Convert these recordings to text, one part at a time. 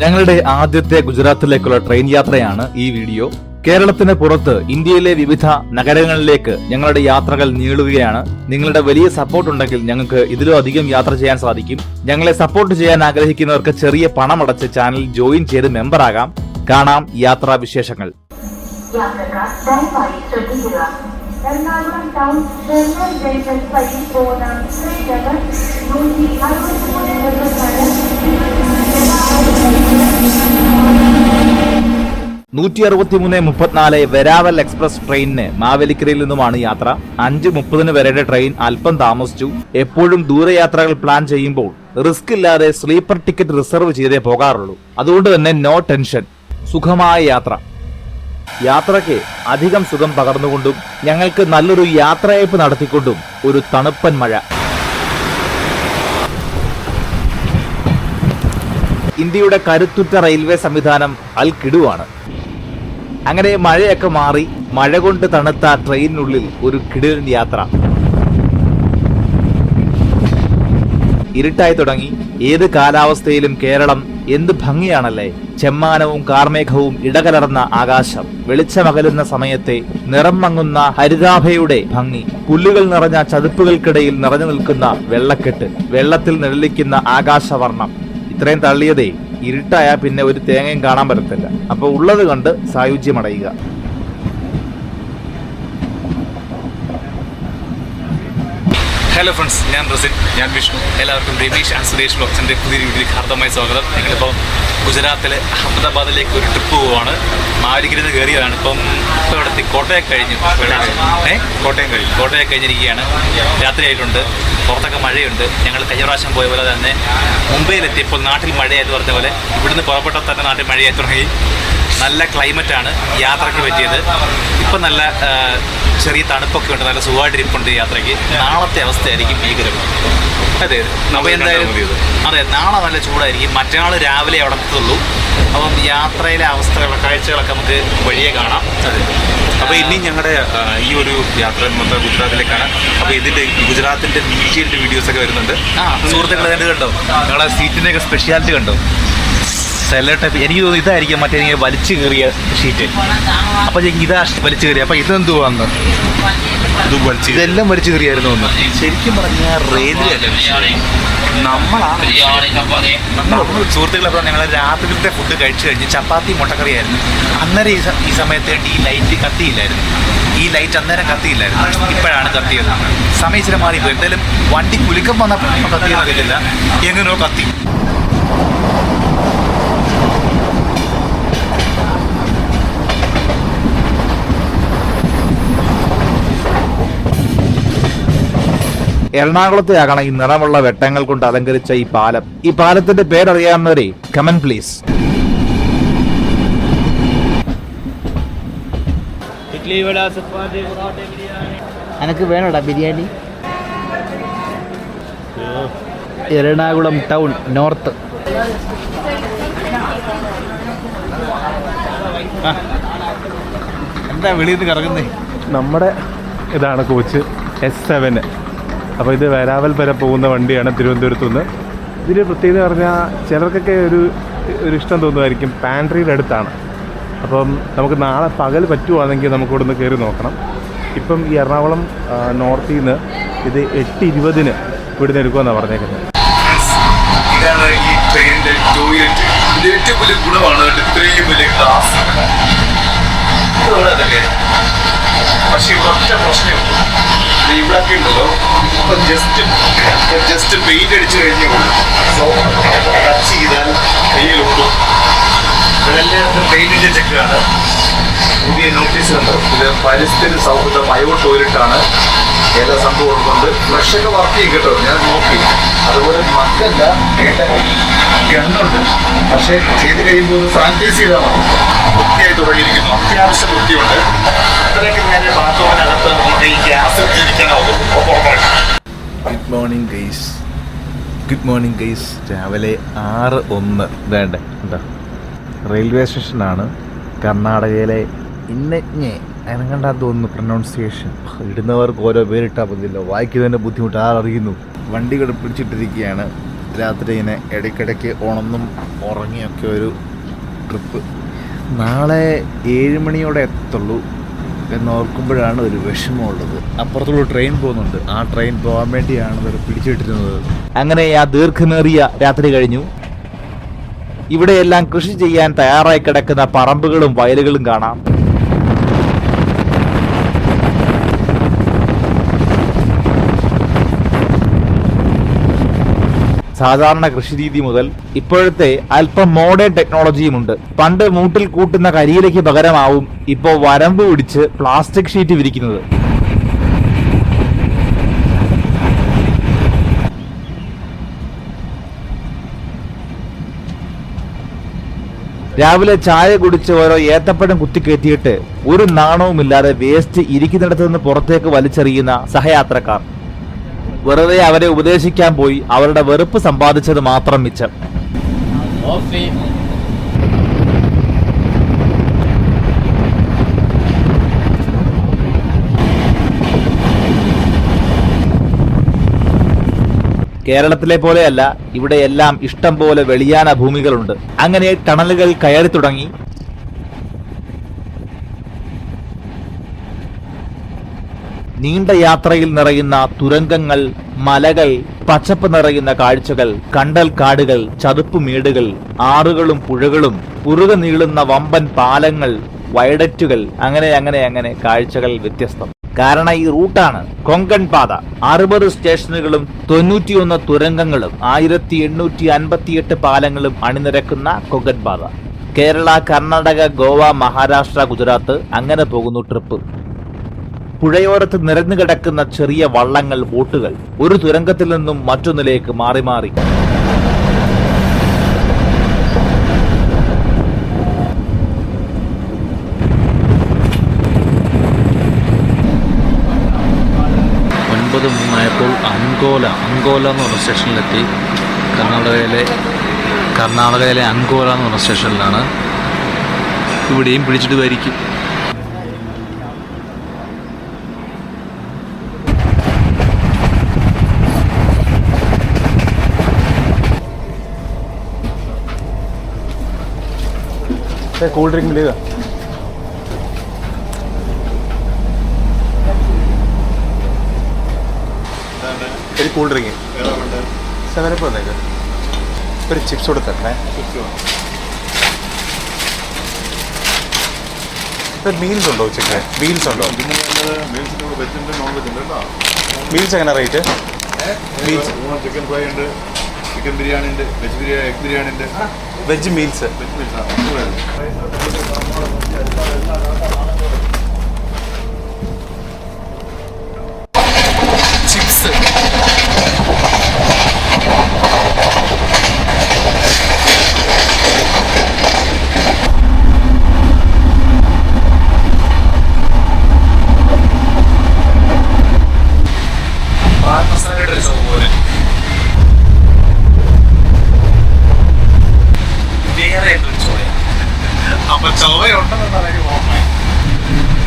ഞങ്ങളുടെ ആദ്യത്തെ ഗുജറാത്തിലേക്കുള്ള ട്രെയിൻ യാത്രയാണ് ഈ വീഡിയോ. കേരളത്തിന് പുറത്ത് ഇന്ത്യയിലെ വിവിധ നഗരങ്ങളിലേക്ക് ഞങ്ങളുടെ യാത്രകൾ നീളുകയാണ്. നിങ്ങളുടെ വലിയ സപ്പോർട്ട് ഉണ്ടെങ്കിൽ ഞങ്ങൾക്ക് ഇതിലും അധികം യാത്ര ചെയ്യാൻ സാധിക്കും. ഞങ്ങളെ സപ്പോർട്ട് ചെയ്യാൻ ആഗ്രഹിക്കുന്നവർക്ക് ചെറിയ പണമടച്ച് ചാനൽ ജോയിൻ ചെയ്ത് മെമ്പർ ആകാം. കാണാം യാത്രാ വിശേഷങ്ങൾ. എറണാകുളം ടൗൺ ജനറൽ ജംഗ്ഷൻ വഴി പോകുന്ന ട്രെയിനുകൾ 163:34 വെരാവൽ എക്സ്പ്രസ് ട്രെയിനിന് മാവേലിക്കരയിൽ നിന്നുമാണ് യാത്ര. 5:30 വരെയുടെ ട്രെയിൻ അല്പം താമസിച്ചു. എപ്പോഴും ദൂരയാത്രകൾ പ്ലാൻ ചെയ്യുമ്പോൾ റിസ്ക് ഇല്ലാതെ സ്ലീപ്പർ ടിക്കറ്റ് റിസർവ് ചെയ്തേ പോകാറുള്ളൂ. അതുകൊണ്ട് തന്നെ നോ ടെൻഷൻ, സുഖമായ യാത്ര. യാത്രയ്ക്ക് അധികം സുഖം പകർന്നുകൊണ്ടും ഞങ്ങൾക്ക് നല്ലൊരു യാത്രയയപ്പ് നടത്തിക്കൊണ്ടും ഒരു തണുപ്പൻ മഴ. ഇന്ത്യയുടെ കരുത്തുറ്റ റെയിൽവേ സംവിധാനം അൽ കിടുവാണ്. അങ്ങനെ മഴയൊക്കെ മാറി മഴ കൊണ്ട് തണുത്ത ട്രെയിനിനുള്ളിൽ ഒരു കിടിലൻ യാത്ര. ഇരുട്ടായി തുടങ്ങി. ഏത് കാലാവസ്ഥയിലും കേരളം എന്ത് ഭംഗിയാണല്ലേ! ചെമ്മാനവും കാർമേഘവും ഇടകലർന്ന ആകാശം, വെളിച്ചമകലുന്ന സമയത്തെ നിറം മങ്ങുന്ന ഹരിതാഭയുടെ ഭംഗി, പുല്ലുകൾ നിറഞ്ഞ ചതുപ്പുകൾക്കിടയിൽ നിറഞ്ഞു നിൽക്കുന്ന വെള്ളക്കെട്ട്, വെള്ളത്തിൽ നിഴലിക്കുന്ന ആകാശവർണം. ഇത്രയും തള്ളിയതേ ഇരുട്ടായ പിന്നെ ഒരു തേങ്ങയും കാണാൻ പറ്റത്തില്ല. അപ്പൊ ഉള്ളത് കണ്ട് സായുജ്യമടയുക. ഹലോ ഫ്രണ്ട്സ്, ഞാൻ റസിൻ, ഞാൻ വിഷ്ണു. എല്ലാവർക്കും രമേഷ് ആൻഡ് സുരേഷ് ബ്ലോഗ്സിൻ്റെ പുതിയ വീഡിയോയിലേക്ക് ഹാർദമായ സ്വാഗതം. ഞങ്ങളിപ്പോൾ ഗുജറാത്തിലെ അഹമ്മദാബാദിലേക്ക് ഒരു ട്രിപ്പ് പോവുകയാണ്. മാവേലിക്കരയിൽ നിന്ന് കയറിയതാണ്. ഇപ്പം ഇവിടെ എത്തി. കോട്ടയം കഴിഞ്ഞിരിക്കുകയാണ്. രാത്രിയായിട്ടുണ്ട്. പുറത്തൊക്കെ മഴയുണ്ട്. ഞങ്ങൾ കഴിഞ്ഞ പ്രാവശ്യം പോയ പോലെ തന്നെ മുംബൈയിലെത്തിയപ്പോൾ നാട്ടിൽ മഴയായെന്ന് പറഞ്ഞ പോലെ ഇവിടുന്ന് പുറപ്പെട്ടാൽ തന്നെ നാട്ടിൽ മഴയായി തുടങ്ങി. നല്ല ക്ലൈമറ്റാണ് യാത്രയ്ക്ക് പറ്റിയത്. ഇപ്പം നല്ല ചെറിയ തണുപ്പൊക്കെ ഉണ്ട്. നല്ല സുഖമായിട്ടിരിപ്പുണ്ട് യാത്രയ്ക്ക്. നാളത്തെ അവസ്ഥയായിരിക്കും ഭീകരം. അതെ, അപ്പോൾ എന്തായാലും അതെ, നാളെ നല്ല ചൂടായിരിക്കും. മറ്റന്നാൾ രാവിലെ അവിടെ എത്തുള്ളൂ. അപ്പം യാത്രയിലെ അവസ്ഥകൾ, കാഴ്ചകളൊക്കെ നമുക്ക് വഴിയെ കാണാം. അതെ, അപ്പോൾ ഇനി ഞങ്ങളുടെ ഈ ഒരു യാത്ര മൊത്തം ഗുജറാത്തിലേക്കാണ്. അപ്പോൾ ഇതിൻ്റെ ഗുജറാത്തിൻ്റെ ഡീറ്റെയിൽഡ് വീഡിയോസൊക്കെ വരുന്നുണ്ട്. സുഹൃത്തുക്കളെ തന്നെ കണ്ടോ, ഞങ്ങളുടെ സീറ്റിൻ്റെയൊക്കെ സ്പെഷ്യാലിറ്റി കണ്ടോ? Cello type. എനിക്ക് തോന്നുന്നു ഇതായിരിക്കും മറ്റേ വലിച്ചു കയറിയ ഷീറ്റ്. അപ്പോൾ ഇതാ വലിച്ചു കയറി. അപ്പോൾ ഇതെന്തുവാന്ന് ഇതെല്ലാം വലിച്ചു കയറിയായിരുന്നു ഒന്ന്. ശരിക്കും പറഞ്ഞാൽ റെയിൽവേയല്ല വിഷയം. നമ്മൾ സുഹൃത്തുക്കളെ ഞങ്ങൾ രാത്രിയിലത്തെ ഫുഡ് കഴിച്ചു കഴിഞ്ഞ് ചപ്പാത്തി മുട്ടക്കറിയായിരുന്നു. അന്നേരം ഈ സമയത്ത് ഈ ലൈറ്റ് കത്തിയില്ലായിരുന്നു. ഈ ലൈറ്റ് അന്നേരം കത്തിയില്ലായിരുന്നു. ഇപ്പോഴാണ് കത്തിയത്. സമയം ഇച്ചിരി മാറിപ്പോയി. എന്തായാലും വണ്ടി കുലുക്കം വന്നപ്പോൾ കത്തിയെന്ന് അറിയില്ല, എങ്ങനെയോ കത്തി. എറണാകുളത്തെ ആകണം ഈ നിറമുള്ള വെട്ടങ്ങൾ കൊണ്ട് അലങ്കരിച്ച ഈ പാലം. ഈ പാലത്തിന്റെ പേരറിയാവുന്നവരെ കമന്റ് പ്ലീസ്. എനക്ക് വേണോടാ ബിരിയാണി. Ernakulam town north. എന്താ വെളിയിൽ നിന്ന് കറങ്ങുന്നേ? നമ്മുടെ ഇതാണ് കോച്ച് S7. അപ്പോൾ ഇത് വെരാവൽ വരെ പോകുന്ന വണ്ടിയാണ് തിരുവനന്തപുരത്തു നിന്ന്. ഇതിൻ്റെ പ്രത്യേകത പറഞ്ഞാൽ ചിലർക്കൊക്കെ ഒരു ഇഷ്ടം തോന്നുമായിരിക്കും. പാൻട്രിയുടെ അടുത്താണ്. അപ്പം നമുക്ക് നാളെ പകൽ പറ്റുവാണെങ്കിൽ നമുക്ക് ഇവിടെ നിന്ന് കയറി നോക്കണം. ഇപ്പം ഈ എറണാകുളം നോർത്തിൽ നിന്ന് ഇത് 8:20 ഇവിടുന്ന് എടുക്കുമെന്നാണ് പറഞ്ഞേക്കുന്നത്. ഇതാണ് ഈ ട്രെയിനിൻ്റെ ടോയ്ലറ്റ്. ഇത് ഏറ്റവും വലിയ ഗുണമാണ്. ഇത്രയും വലിയ ഗ്ലാസ്. പക്ഷേ ഒറ്റ പ്രശ്നമുള്ളൂ. ഇവിടെയൊക്കെ ഉണ്ടല്ലോ, അപ്പം ജസ്റ്റ് പെയിന്റ് അടിച്ചു കഴിഞ്ഞു ടച്ച് ചെയ്താൽ കയ്യിലുള്ളൂ. ഇവിടെല്ലായിടത്തും പെയിന്റിന്റെ ചെക്കാണ്. പുതിയ നോട്ടീസ് ഉണ്ട്. ഇത് പരിസ്ഥിതി സൗഹൃദ ബയോ ടോയ്ലറ്റാണ്. എല്ലാ സംഭവം കൊണ്ട് ഫ്ലഷൊക്കെ വർക്ക് ചെയ്യും കേട്ടോ. ഞാൻ നോക്കി. അതുപോലെ മക്കല്ല ഗണ്ണുണ്ട്. പക്ഷേ ചെയ്ത് കഴിയുമ്പോൾ സാനിറ്റൈസ് ചെയ്താൽ മതി. വൃത്തിയായി തുടങ്ങിയിരിക്കുന്നു. അത്യാവശ്യം വൃത്തിയുണ്ട്. അത്രയൊക്കെ ഞാൻ ബാത്റൂമിനകത്ത് നമുക്ക് ഈ ഗ്യാസ് ഇരിക്കണോ. Good morning guys. രാവിലെ 6:01 വേണ്ടേ എന്താ റെയിൽവേ സ്റ്റേഷനാണ്. കർണാടകയിലെ ഇന്നജ്ഞെ അതിനെക്കണ്ടാ തോന്നുന്നു പ്രൊനൗൺസിയേഷൻ. ഇടുന്നവർക്ക് ഓരോ പേരിട്ടാൽ മതിയല്ലോ. വായിക്കുന്നതിൻ്റെ ബുദ്ധിമുട്ട് ആരറിയുന്നു. വണ്ടികൾ പിടിച്ചിട്ടിരിക്കുകയാണ്. രാത്രി ഇങ്ങനെ ഇടയ്ക്കിടയ്ക്ക് ഉണർന്നും ഉറങ്ങിയൊക്കെ ഒരു ട്രിപ്പ്. നാളെ 7 മണിയോടെ എത്തുള്ളൂ എന്നോർക്കുമ്പോഴാണ് ഒരു വിഷമമുള്ളത്. അപ്പുറത്തുള്ള ട്രെയിൻ പോകുന്നുണ്ട്, ആ ട്രെയിൻ പോകാൻ വേണ്ടിയാണ് ഇവർ പിടിച്ചിട്ടിരുന്നത്. അങ്ങനെ ആ ദീർഘമേറിയ രാത്രി കഴിഞ്ഞു. ഇവിടെയെല്ലാം കൃഷി ചെയ്യാൻ തയ്യാറായി കിടക്കുന്ന പറമ്പുകളും വയലുകളും കാണാം. സാധാരണ കൃഷിരീതി മുതൽ ഇപ്പോഴത്തെ അല്പം മോഡേൺ ടെക്നോളജിയുമുണ്ട്. പണ്ട് മൂട്ടിൽ കൂട്ടുന്ന കരിയിലയ്ക്ക് പകരമാവും ഇപ്പോൾ വരമ്പ് പിടിച്ച് പ്ലാസ്റ്റിക് ഷീറ്റ് വിരിക്കുന്നത്. രാവിലെ ചായ കുടിച്ച് ഓരോ ഏത്തപ്പഴം കുത്തിക്കയറ്റിയിട്ട് ഒരു നാണവുമില്ലാതെ വേസ്റ്റ് ഇരിക്കുന്നിടത്ത് നിന്ന് പുറത്തേക്ക് വലിച്ചെറിയുന്ന സഹയാത്രക്കാർ. വെറുതെ അവരെ ഉപദേശിക്കാൻ പോയി അവരുടെ വെറുപ്പ് സമ്പാദിച്ചത് മാത്രം മിച്ചം. കേരളത്തിലെ പോലെയല്ല, ഇവിടെ എല്ലാം ഇഷ്ടം പോലെ വെളിയാന ഭൂമികളുണ്ട്. അങ്ങനെ ടണലുകൾ കയറി തുടങ്ങി. നീണ്ട യാത്രയിൽ നിറയുന്ന തുരങ്കങ്ങൾ, മലകൾ, പച്ചപ്പ് നിറയുന്ന കാഴ്ചകൾ, കണ്ടൽ കാടുകൾ, ചതുപ്പുമേടുകൾ, ആറുകളും പുഴകളും, കുറുകെ നീളുന്ന വമ്പൻ പാലങ്ങൾ, വയഡറ്റുകൾ, അങ്ങനെ കാഴ്ചകൾ വ്യത്യസ്തം. കാരണം ഈ റൂട്ടാണ് കൊങ്കൺ പാത. 60 സ്റ്റേഷനുകളും 91 തുരങ്കങ്ങളും 1858 പാലങ്ങളും അണിനിരക്കുന്ന കൊങ്കൺ പാത. കേരള, കർണാടക, ഗോവ, മഹാരാഷ്ട്ര, ഗുജറാത്ത് അങ്ങനെ പോകുന്നു ട്രിപ്പ്. പുഴയോരത്ത് നിരന്നു കിടക്കുന്ന ചെറിയ വള്ളങ്ങൾ, ബോട്ടുകൾ ഒരു തുരങ്കത്തിൽ നിന്നും മറ്റൊന്നിലേക്ക് മാറി മാറി. അങ്കോല എന്ന് പറഞ്ഞ സ്റ്റേഷനിലെത്തി. കർണാടകയിലെ അങ്കോല എന്ന് പറഞ്ഞ സ്റ്റേഷനിലാണ്. ഇവിടെയും പിടിച്ചിട്ട് വരിക്കും. कोल्ड ड्रिंक मिलेगा? ഒരു കൂൾ ഡ്രിങ്ക് 7 വന്നേക്ക്. ഒരു ചിപ്സ് കൂടെ തരണേ. മീൽസ് ഉണ്ടോ ഉച്ചയ്ക്ക്? മീൽസ് ഉണ്ടോ? മീൽസ് എങ്ങനെ റേറ്റ്? മീൽസ് ചിക്കൻ ഫ്രൈ ഉണ്ട്, ചിക്കൻ ബിരിയാണി ഉണ്ട്, വെജ് ബിരിയാണി, എഗ് ബിരിയാണി ഉണ്ട്. Veg meals. ചിപ്സ്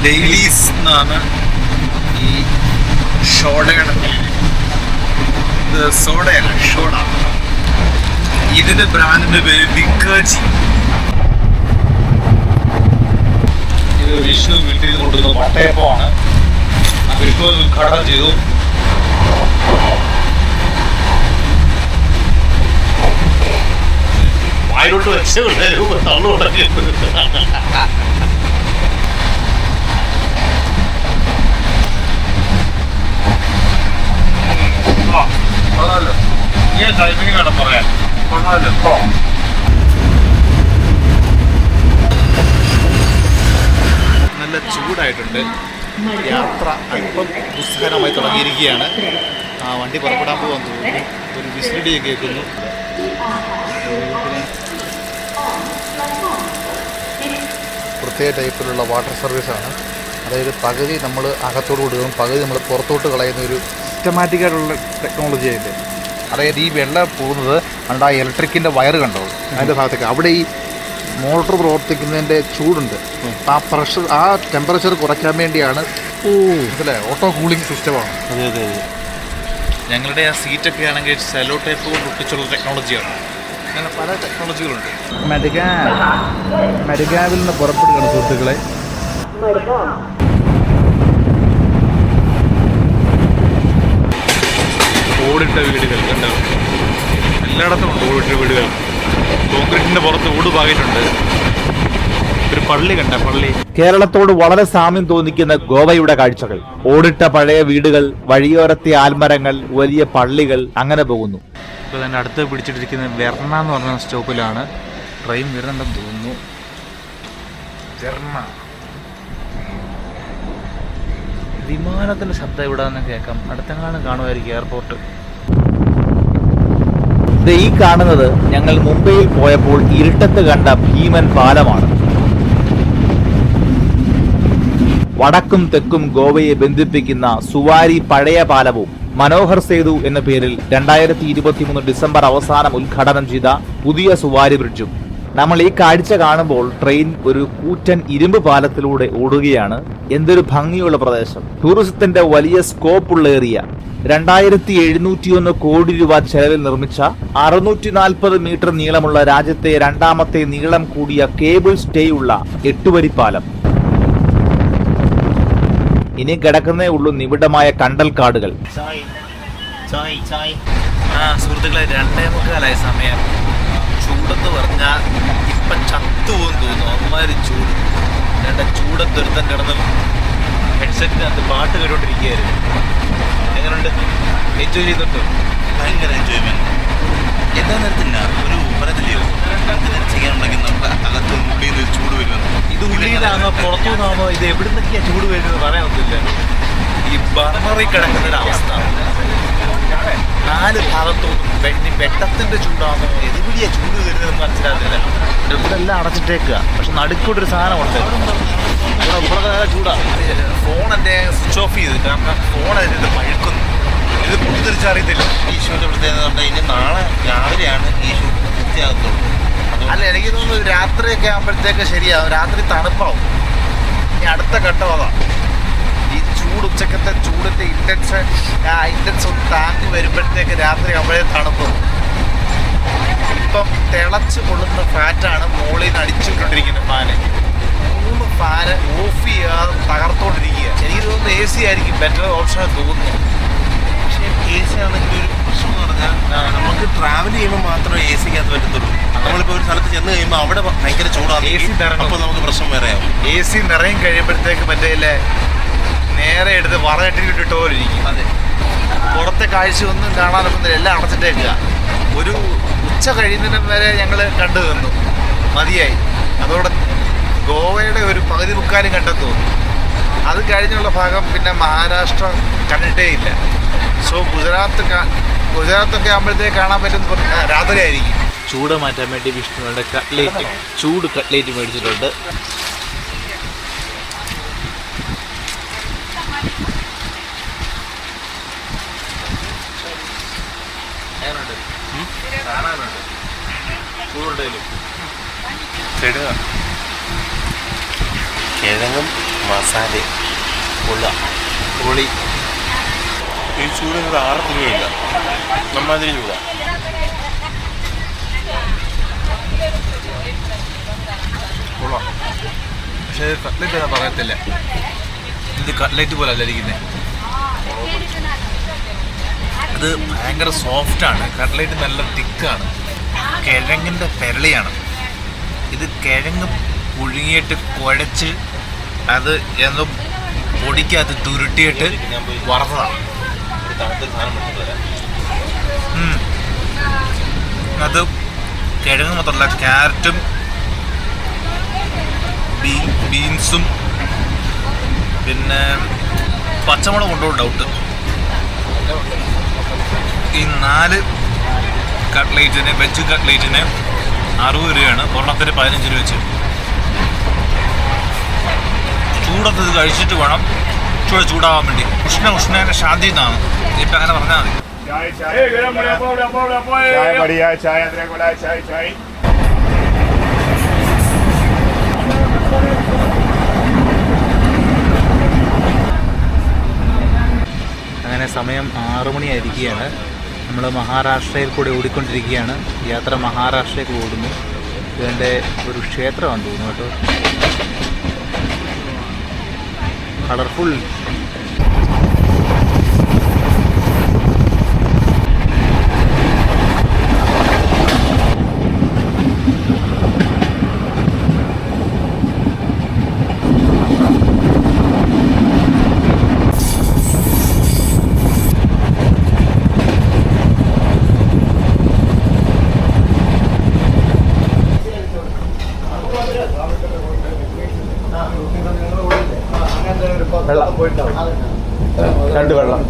ഡെയിലീസ് എന്നാണ് ഈ ഷോഡയുടെ പേര്. ഇത് സോഡയല്ല, ഷോഡ. ഇതിന്റെ ബ്രാൻഡിന്റെ പേര് വിക്കജി. ഇത് വിഷ്ണു വീട്ടിൽ കൊണ്ടുവന്ന വട്ടയപ്പമാണ്. വിഷ്ണു ഉദ്ഘാടനം ചെയ്തു. വായിലോട്ട് വെച്ച് തള്ളു തുടങ്ങി. നല്ല ചൂടായിട്ടുണ്ട്. യാത്ര അല്പം ദുസ്സഹനമായി തുടങ്ങിയിരിക്കുകയാണ്. വണ്ടി പുറപ്പെടാൻ പോകാൻ തോന്നുന്നു. ഒരു വിസിലടി കേൾക്കുന്നു. പ്രത്യേക ടൈപ്പിലുള്ള വാട്ടർ സർവീസാണ്. അതായത് പകുതി നമ്മൾ അകത്തോട് കൊടുക്കും, പകുതി നമ്മൾ പുറത്തോട്ട് കളയുന്ന ഒരു സിസ്റ്റമാറ്റിക്കായിട്ടുള്ള ടെക്നോളജി ആയിട്ട്. അതായത് ഈ വെള്ളം പോകുന്നത് കണ്ട ആ ഇലക്ട്രിക്കിൻ്റെ വയർ കണ്ടോ, അതിൻ്റെ ഭാഗത്തേക്ക് അവിടെ ഈ മോട്ടോർ പ്രവർത്തിക്കുന്നതിൻ്റെ ചൂടുണ്ട്. ആ പ്രഷർ, ആ ടെമ്പറേച്ചർ കുറയ്ക്കാൻ വേണ്ടിയാണ്. ഇതിലെ ഓട്ടോ കൂളിംഗ് സിസ്റ്റമാണ്. ഞങ്ങളുടെ ആ സീറ്റൊക്കെ ആണെങ്കിൽ സെലോ ടേപ്പ് കൊണ്ട് ഒട്ടിച്ചുള്ള ടെക്നോളജിയാണ്. അങ്ങനെ പല ടെക്നോളജികളുണ്ട്. മരുകാവിൽ നിന്ന് പുറപ്പെടുകയാണ് സുഹൃത്തുക്കളെ. ഓടിട്ട വീടുകൾ കണ്ടോ, എല്ലായിടത്തും ഉണ്ട് ഓടിട്ട വീടുകൾ. കോൺക്രീറ്റിന്റെ പുറത്ത് ഓട് പാകിയിട്ടുണ്ട്. ഒരു പള്ളി കണ്ട പള്ളി. കേരളത്തോട് വളരെ സാമ്യം തോന്നിക്കുന്ന ഗോവയുടെ കാഴ്ചകൾ. ഓടിട്ട പഴയ വീടുകൾ, വഴിയോരത്തെ ആൽമരങ്ങൾ, വലിയ പള്ളികൾ, അങ്ങനെ പോകുന്നു. ഇപ്പോൾ തന്നെ അടുത്ത് പിടിച്ചിട്ടിരിക്കുന്നത് വെർണ എന്ന് പറഞ്ഞ സ്റ്റോപ്പിലാണ്. ട്രെയിൻ വരുന്നുണ്ടെന്ന് തോന്നുന്നു. വെർണ വിമാനത്തിന്റെ ശബ്ദം ഇവിടെ നിന്ന് കേൾക്കാം. അടുത്തെങ്ങാനും കാണുമായിരിക്കും എയർപോർട്ട്. ഈ കാണുന്നത് ഞങ്ങൾ മുംബൈയിൽ പോയപ്പോൾ ഇരുട്ടത്ത് കണ്ട ഭീമൻ പാലമാണ്. വടക്കും തെക്കും ഗോവയെ ബന്ധിപ്പിക്കുന്ന സുവാരി പഴയ പാലവും മനോഹർ സേതു എന്ന പേരിൽ 2023 ഡിസംബർ അവസാനം ഉദ്ഘാടനം ചെയ്ത പുതിയ സുവാരി ബ്രിഡ്ജും. നമ്മൾ ഈ കാഴ്ച കാണുമ്പോൾ ട്രെയിൻ ഒരു കൂറ്റൻ ഇരുമ്പ് പാലത്തിലൂടെ ഓടുകയാണ്. എന്തൊരു ഭംഗിയുള്ള പ്രദേശം. ടൂറിസത്തിന്റെ വലിയ സ്കോപ്പുള്ള ഏരിയ. 2701 കോടി രൂപ ചെലവിൽ നിർമ്മിച്ച 640 മീറ്റർ നീളമുള്ള രാജ്യത്തെ രണ്ടാമത്തെ നീളം കൂടിയ കേബിൾ സ്റ്റേ ഉള്ള 8-വരി പാലം. ഇനി കിടക്കുന്നേ ഉള്ളൂ നിബിഡമായ കണ്ടൽക്കാടുകൾ. സുഹൃത്തുക്കളെ, 2:45 സമയം. ചൂടെന്ന് പറഞ്ഞാൽ ഇപ്പം ചത്തുപോകും തോന്നുന്നു. അമ്മമാര് ചൂട്. ചൂടത്തൊരുത്തൻ കിടന്ന് ഹെഡ്സെറ്റിനകത്ത് പാട്ട് കേട്ടോണ്ടിരിക്കുകയായിരുന്നു. എങ്ങനെയുണ്ട്? എൻജോയ് ചെയ്തിട്ടോ? ഭയങ്കര എൻജോയ്മെന്റ്. എന്താ നേരത്തില്ല ഒരു പറയത്തില്ലയോ, ചെയ്യാനുണ്ടെങ്കിൽ നമുക്ക് അകത്ത് മുമ്പിൽ നിന്ന് ചൂട് വരുന്നത്. ഇത് ഉള്ളിലാണോ പുറത്തുനിന്നാണോ ഇത് എവിടുന്നൊക്കെയാ ചൂട് വരുന്നത് പറയാൻ പറ്റില്ല. ഈ ബർമറി കിടക്കുന്നൊരവസ്ഥ. 4 ഭാഗത്തും വെട്ടത്തിന്റെ ചൂടാണോ എതുപിടിയാ ചൂട് വരുന്നതെന്ന് മനസ്സിലാകുന്നില്ല. ഇവിടെ എല്ലാം അടച്ചിട്ടേക്കുക. പക്ഷെ നടുക്കൊരു സാധനമുണ്ട്. ഇവിടെ നല്ല ചൂടാ. ഫോൺ എൻ്റെ സ്വിച്ച് ഓഫ് ചെയ്ത്, കാരണം ഫോൺ അതിൻ്റെ പഴുക്കുന്നു. ഇത് പൊട്ടിത്തെറിച്ചറിയത്തില്ല. ഈ ഷൂട്ട് പ്രത്യേകത പറഞ്ഞാൽ ഇനി നാളെ രാവിലെയാണ് ഈ ഷൂട്ട് പൂർത്തിയാകത്തുള്ളൂ. അല്ല, എനിക്ക് തോന്നുന്നു രാത്രിയൊക്കെ ആകുമ്പോഴത്തേക്ക് ശരിയാവും. രാത്രി തണുപ്പാവും. ഇനി അടുത്ത ഘട്ടം അതാണ്. ഈ ചൂട്, ഉച്ചക്കത്തെ ചൂടിൻ്റെ ഇൻറ്റൻസ് ഒന്ന് താങ്ങി വരുമ്പോഴത്തേക്ക് രാത്രി ആകുമ്പോഴേ തണുപ്പ്. ഇപ്പം തിളച്ച് കൊള്ളുന്ന ഫാറ്റാണ് മുകളിൽ നിന്ന് അടിച്ചുകൊണ്ടിരിക്കുന്നത് ഫാന്. 3 ഫാന് ഓഫ് ചെയ്യാതെ തകർത്തോണ്ടിരിക്കുക. എനിക്ക് തോന്നുന്നു AC ആയിരിക്കും ബെറ്റർ ഓപ്ഷൻ തോന്നുന്നു. പക്ഷേ AC ആണെങ്കിൽ ഒരു പ്രശ്നം എന്ന് പറഞ്ഞാൽ നമുക്ക് ട്രാവൽ ചെയ്യുമ്പോൾ മാത്രമേ AC-ക്കകത്ത് പറ്റത്തുള്ളൂ. നമ്മളിപ്പോൾ ഒരു സ്ഥലത്ത് ചെന്ന് കഴിയുമ്പോൾ അവിടെ ഭയങ്കര ചൂടാണ്. AC നിറങ്ങും. അപ്പോൾ നമുക്ക് പ്രശ്നം വേറെയാവും. AC നിറയും കഴിയുമ്പോഴത്തേക്ക് മറ്റേ നേരെ എടുത്ത് വറകെട്ടിട്ട് പോലിരിക്കും. അതെ, പുറത്തെ കാഴ്ച ഒന്നും കാണാനൊക്കുന്നില്ല. എല്ലാം അടച്ചിട്ടേക്കുക. ഒരു ഉച്ച കഴിയുന്നതിന് വരെ ഞങ്ങൾ കണ്ടു നിന്നു. മതിയായി. അതോടെ ഗോവയുടെ ഒരു പകുതി മുക്കാലും കണ്ടെന്ന് തോന്നുന്നു. അത് കഴിഞ്ഞുള്ള ഭാഗം പിന്നെ മഹാരാഷ്ട്ര കണ്ടിട്ടേ ഇല്ല. സോ ഗുജറാത്തൊക്കെ ആകുമ്പോഴത്തേക്ക് കാണാൻ പറ്റുന്ന രാത്രി ആയിരിക്കും. ചൂട് മാറ്റാൻ വേണ്ടി വിഷ്ണുവിൻ്റെ ചൂട് കട്ട്ലേറ്റ് മേടിച്ചിട്ടുണ്ട്. കാണാനുണ്ട് ചൂടുണ്ടേലും. കിഴങ്ങും മസാല പൊളി. ഈ ചൂടിന് ആർത്തില്ല. നമ്മതിരി ചൂടാ. കൊള്ളാം. പക്ഷേ കട്ട്ലേറ്റ് ഞാൻ പറയത്തില്ല. ഇത് കട്ട്ലേറ്റ് പോലെ അല്ല ഇരിക്കുന്നത്. അത് ഭയങ്കര സോഫ്റ്റാണ്. കട്ട്ലേറ്റ് നല്ല തിക്കാണ്. കിഴങ്ങിൻ്റെ പെരളിയാണ്. ഇത് കിഴങ്ങ് പുഴുങ്ങിയിട്ട് കുഴച്ച് അത് എന്തോ പൊടിക്കകത്ത് തുരുട്ടിയിട്ട് വറുത്തതാണ്. അത് കിഴങ്ങ് മാത്രമല്ല, ക്യാരറ്റും ബീൻസും പിന്നെ പച്ചമുളക് കൊണ്ടോ ഡൗട്ട്. ഈ 4 കട്ട്ലേറ്റിന്, വെജ് കട്ട്ലേറ്റിന് 60 രൂപയാണ്. ഒരെണ്ണത്തിന് 15 രൂപ വെച്ച്. ചൂടത്ത് ഇത് കഴിച്ചിട്ട് വേണം ചൂടാവാൻ വേണ്ടി. ഉഷ്ണേനെ ശാന്തി എന്നാണ് ഇപ്പം അങ്ങനെ പറഞ്ഞാൽ മതി. അങ്ങനെ സമയം 6 6 മണിയായിരിക്കുകയാണ്. നമ്മൾ മഹാരാഷ്ട്രയിൽ കൂടെ ഓടിക്കൊണ്ടിരിക്കുകയാണ്. യാത്ര മഹാരാഷ്ട്രയിൽ കൂടെ ഓടുന്നു. ഇതിൻ്റെ ഒരു ക്ഷേത്രമാണെന്ന് തോന്നുന്നു കേട്ടോ. കളർഫുൾ. രണ്ട് വെള്ളം.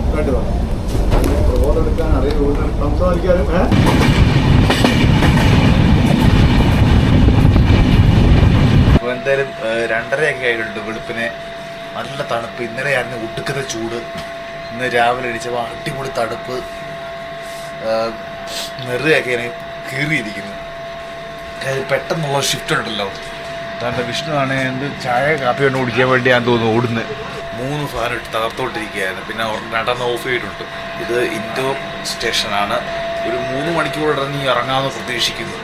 അപ്പോൾ എന്തായാലും 2:30 ആയിട്ടുണ്ട്. വെളുപ്പിനെ നല്ല തണുപ്പ്. ഇന്നലെയായിരുന്നു ഒടുക്കുന്ന ചൂട്. ഇന്ന് രാവിലെ എണീച്ചപ്പോൾ അടിപൊളി തണുപ്പ്. നെറുകയൊക്കെ കീറിയിരിക്കുന്നു. പെട്ടെന്നുള്ള ഷിഫ്റ്റ് ഉണ്ടല്ലോ. തൻ്റെ വിഷ്ണു ആണെങ്കിൽ ചായ കാപ്പി കൊണ്ട് കുടിക്കാൻ വേണ്ടിയാന്ന് തോന്നുന്നു ഓടുന്നത്. 3 ഫാൻ ഇട്ട് തകർത്തോണ്ടിരിക്കുകയായിരുന്നു. പിന്നെ 2 ഓഫ് ചെയ്തിട്ടുണ്ട്. ഇത് ഇൻഡോർ സ്റ്റേഷനാണ്. ഒരു 3 മണിക്കൂർ ഇറങ്ങി ഇറങ്ങാമെന്ന് പ്രതീക്ഷിക്കുന്നു.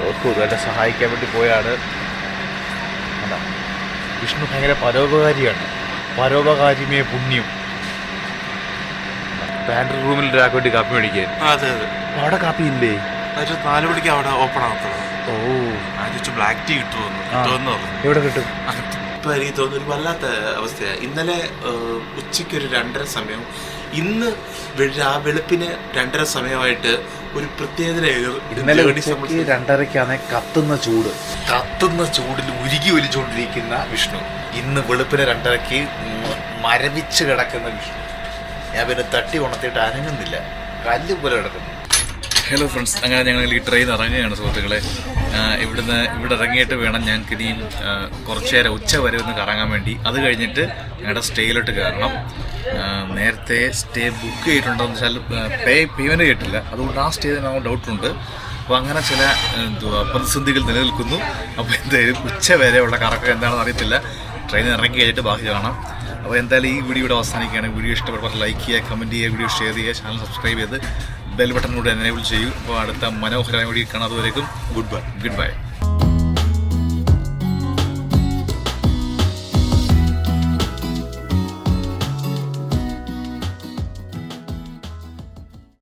ഓർക്കും ഇതുമായിട്ട് സഹായിക്കാൻ വേണ്ടി പോയാണ്. വിഷ്ണു ഭയങ്കര പരോപകാരിയാണ്. പരോപകാരിമേ പുണ്യം. പാൻട്രി റൂമിൽ ഒരാൾക്ക് വേണ്ടി കാപ്പി മേടിക്കാൻ. അതെ അതെ. അവിടെ കാപ്പി ഇല്ലേ? ഒരു 4 മണിക്ക് അവിടെ ഓപ്പൺ ആകത്തുള്ളൂ. ഓ, ആദ്യം ബ്ലാക്ക് ടീ കിട്ടുമെന്ന് പറഞ്ഞു. എവിടെ കിട്ടും? ഇപ്പം എനിക്ക് തോന്നുന്നു ഒരു വല്ലാത്ത അവസ്ഥയാണ്. ഇന്നലെ ഉച്ചയ്ക്ക് ഒരു 2:30 സമയം, ഇന്ന് വെളുപ്പിന് 2:30 സമയമായിട്ട് ഒരു പ്രത്യേകത. ഇന്നലെ 2:30 കത്തുന്ന ചൂടിൽ ഉരുകി ഒലിച്ചുകൊണ്ടിരിക്കുന്ന വിഷ്ണു. ഇന്ന് വെളുപ്പിന് 2:30 മരവിച്ച് കിടക്കുന്ന വിഷ്ണു. ഞാൻ പിന്നെ തട്ടി ഉണർത്തിയിട്ട് അനങ്ങുന്നില്ല, കല്ല് പോലെ കിടക്കുന്നു. ഹലോ ഫ്രണ്ട്സ്, അങ്ങനെ ഞങ്ങൾ ഈ ട്രെയിൻ ഇറങ്ങുകയാണ് സുഹൃത്തുക്കളെ. ഇവിടെ ഇറങ്ങിയിട്ട് വേണം ഞങ്ങൾക്ക് ഇനിയും കുറച്ച് നേരം ഉച്ച വരെ ഒന്ന് കറങ്ങാൻ വേണ്ടി. അത് കഴിഞ്ഞിട്ട് ഞങ്ങളുടെ സ്റ്റേയിലോട്ട് കയറണം. നേരത്തെ സ്റ്റേ ബുക്ക് ചെയ്തിട്ടുണ്ടോ എന്ന് വെച്ചാൽ പേയ്മെൻറ്റ് ചെയ്തിട്ടില്ല. അതുകൊണ്ട് ആ സ്റ്റേ നമുക്ക് ഡൗട്ടുണ്ട്. അപ്പോൾ അങ്ങനെ ചില പ്രതിസന്ധികൾ നിലനിൽക്കുന്നു. അപ്പോൾ എന്തായാലും ഉച്ച വരെയുള്ള കറക്കം എന്താണെന്ന് അറിയത്തില്ല. ട്രെയിൻ ഇറങ്ങി കഴിഞ്ഞിട്ട് ബാക്കി കാണാം. അപ്പോൾ എന്തായാലും ഈ വീഡിയോ ഇവിടെ അവസാനിക്കുകയാണ്. വീഡിയോ ഇഷ്ടപ്പെട്ടവർ ലൈക്ക് ചെയ്യുക, കമൻറ്റ് ചെയ്യുക, വീഡിയോ ഷെയർ ചെയ്യുക, ചാനൽ സബ്സ്ക്രൈബ് ചെയ്ത് ബെൽ ബട്ടൺ കൂടെ എനേബിൾ ചെയ്യൂ. അപ്പോൾ അടുത്ത മനോഹരമായ വീഡിയോ കാണാം. അതുവരേക്കും ഗുഡ് ബൈ.